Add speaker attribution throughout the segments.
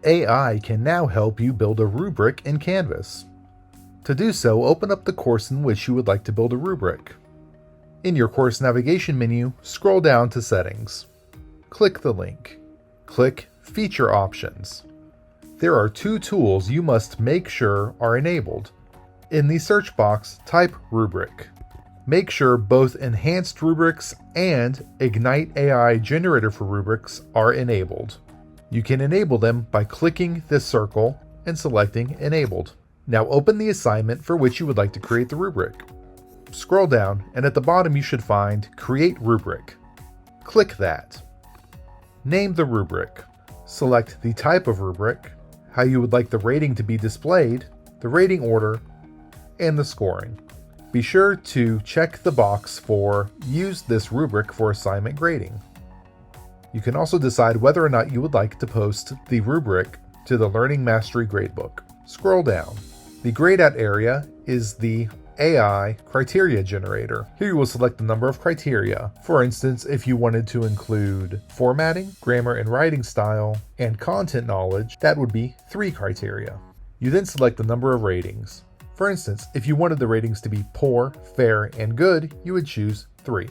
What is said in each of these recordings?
Speaker 1: AI can now help you build a rubric in Canvas. To do so, open up the course in which you would like to build a rubric. In your course navigation menu, scroll down to Settings. Click the link. Click Feature Options. There are two tools you must make sure are enabled. In the search box, type Rubric. Make sure both Enhanced Rubrics and Ignite AI Generator for Rubrics are enabled. You can enable them by clicking this circle and selecting Enabled. Now open the assignment for which you would like to create the rubric. Scroll down, and at the bottom you should find Create Rubric. Click that. Name the rubric. Select the type of rubric, how you would like the rating to be displayed, the rating order, and the scoring. Be sure to check the box for Use this rubric for assignment grading. You can also decide whether or not you would like to post the rubric to the Learning Mastery Gradebook. Scroll down. The grayed out area is the AI criteria generator. Here you will select the number of criteria. For instance, if you wanted to include formatting, grammar and writing style, and content knowledge, that would be 3 criteria. You then select the number of ratings. For instance, if you wanted the ratings to be poor, fair, and good, you would choose 3.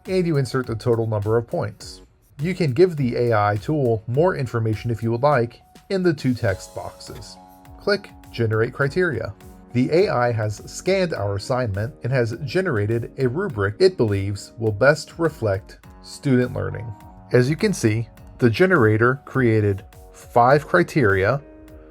Speaker 1: And you insert the total number of points. You can give the AI tool more information if you would like in the 2 text boxes. Click Generate Criteria. The AI has scanned our assignment and has generated a rubric it believes will best reflect student learning. As you can see, the generator created 5 criteria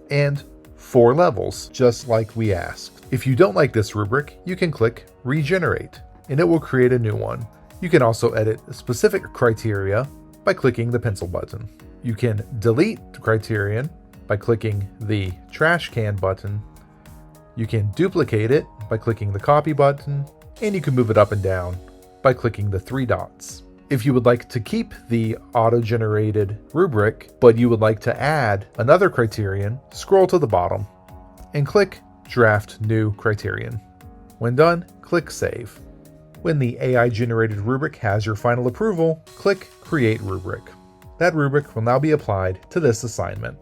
Speaker 1: and 4 levels, just like we asked. If you don't like this rubric, you can click Regenerate, and it will create a new one. You can also edit specific criteria by clicking the pencil button. You can delete the criterion by clicking the trash can button. You can duplicate it by clicking the copy button, and you can move it up and down by clicking the 3 dots. If you would like to keep the auto-generated rubric, but you would like to add another criterion, scroll to the bottom and click Draft New Criterion. When done, click Save. When the AI-generated rubric has your final approval, click Create Rubric. That rubric will now be applied to this assignment.